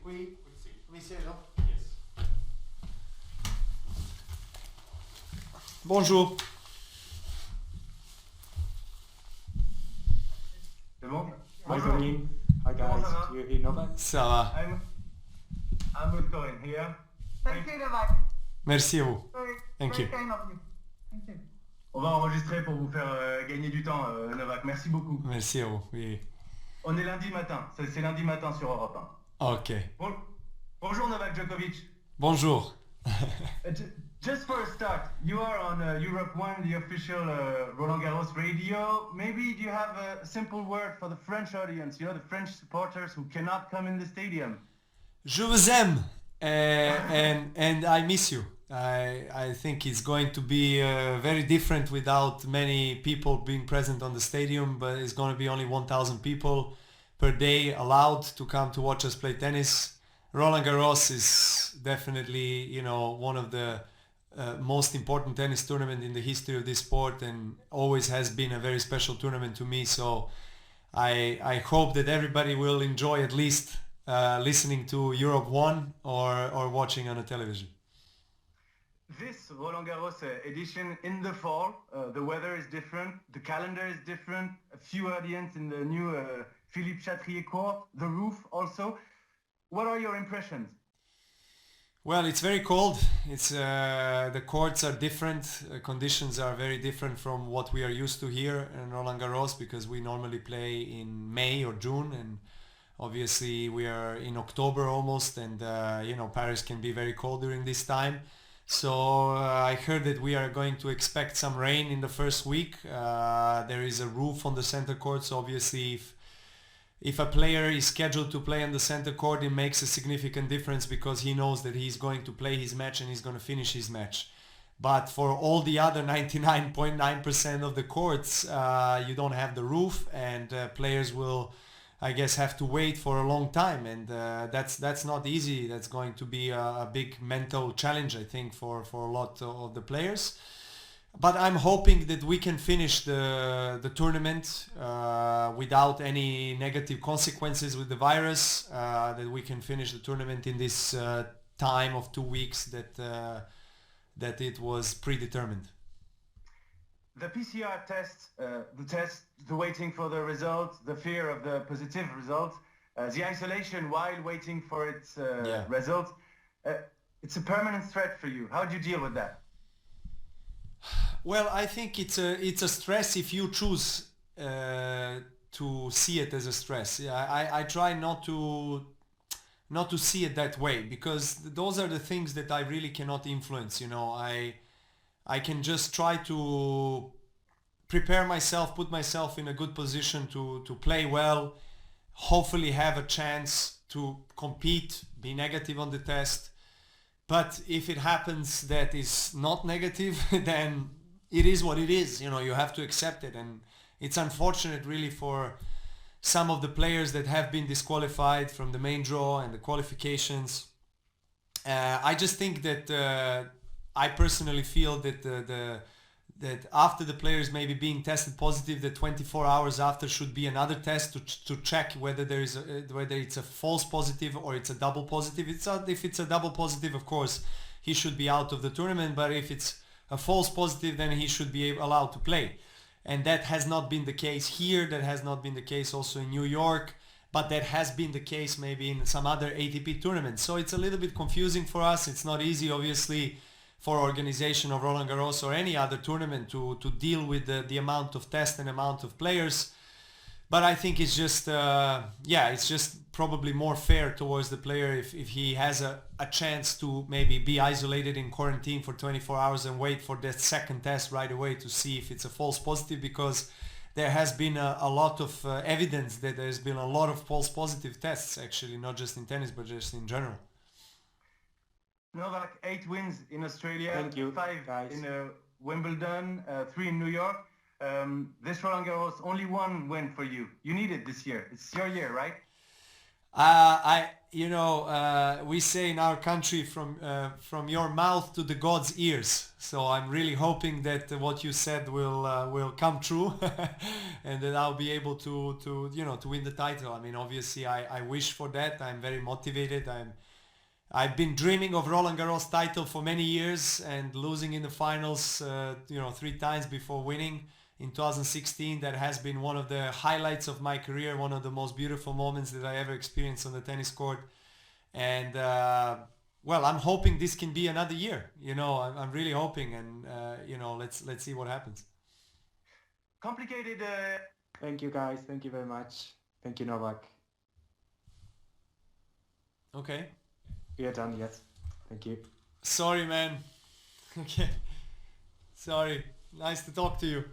we sit up? Yes. Bonjour. C'est bon? Hi, Bonjour. Corinne. Hi, Comment guys. ça va? Do you hear Novak? Ça va. I'm with Corinne here. Thank you, Novak. Merci à vous. Very, Thank very you. kind of you. Thank you. On va enregistrer pour vous faire gagner du temps, Novak. Merci beaucoup. Merci à vous. Oui. On est lundi matin. C'est lundi matin sur Europe 1. Ok. Bonjour Novak Djokovic. Bonjour. Just for a start, you are on Europe 1, the official Roland Garros radio. Maybe do you have a simple word for the French audience, you know, the French supporters who cannot come in the stadium? Je vous aime, and I miss you. I think it's going to be very different without many people being present on the stadium, but it's going to be only 1,000 people per day allowed to come to watch us play tennis. Roland Garros is definitely, you know, one of the most important tennis tournament in the history of this sport, and always has been a very special tournament to me. So I hope that everybody will enjoy at least listening to Europe 1 or watching on a television. This Roland Garros edition in the fall, the weather is different, the calendar is different, a few audience in the new Philippe Chatrier court, the roof also. What are your impressions? Well, it's very cold. It's the courts are different. Conditions are very different from what we are used to here in Roland Garros, because we normally play in May or June, and obviously we are in October almost, and you know, Paris can be very cold during this time. So I heard that we are going to expect some rain in the first week. There is a roof on the center court, so obviously if a player is scheduled to play on the center court, it makes a significant difference, because he knows that he's going to play his match and he's going to finish his match. But for all the other 99.9% of the courts, you don't have the roof, and players will, I guess, have to wait for a long time, and that's not easy. That's going to be a big mental challenge, I think, for a lot of the players. But I'm hoping that we can finish the tournament without any negative consequences with the virus, that we can finish the tournament in this time of 2 weeks that it was predetermined. The PCR test, the waiting for the results, the fear of the positive results, the isolation while waiting for its results, it's a permanent threat for you. How do you deal with that? Well, I think it's a stress if you choose to see it as a stress. Yeah, I try not to see it that way, because those are the things that I really cannot influence. You know, I can just try to prepare myself, put myself in a good position to play well, hopefully have a chance to compete, be negative on the test. But if it happens that is not negative, then it is what it is. You know, you have to accept it, and it's unfortunate really for some of the players that have been disqualified from the main draw and the qualifications. I just think that I personally feel that that after the players maybe being tested positive, that 24 hours after should be another test to check whether there is whether it's a false positive or it's a double positive. If it's a double positive, of course, he should be out of the tournament. But if it's a false positive, then he should be allowed to play. And that has not been the case here. That has not been the case also in New York. But that has been the case maybe in some other ATP tournaments. So it's a little bit confusing for us. It's not easy, obviously, for organization of Roland Garros or any other tournament to deal with the amount of tests and amount of players. But I think it's just, it's just probably more fair towards the player if he has a chance to maybe be isolated in quarantine for 24 hours and wait for that second test right away to see if it's a false positive, because there has been a lot of evidence that there's been a lot of false positive tests, actually, not just in tennis, but just in general. Novak, 8 wins in Australia, Thank you, 5 guys. in Wimbledon, 3 in New York. This Roland Garros, only 1 win for you. You need it this year. It's your year, right? We say in our country from your mouth to the God's ears. So I'm really hoping that what you said will come true, and that I'll be able to win the title. I mean, obviously, I wish for that. I'm very motivated. I've been dreaming of Roland Garros title for many years, and losing in the finals, 3 times before winning in 2016. That has been one of the highlights of my career, one of the most beautiful moments that I ever experienced on the tennis court. And I'm hoping this can be another year. I'm really hoping, and let's see what happens. Complicated. Thank you, guys. Thank you very much. Thank you, Novak. Okay. We are done, yes. Thank you. Sorry, man. Okay. Sorry. Nice to talk to you.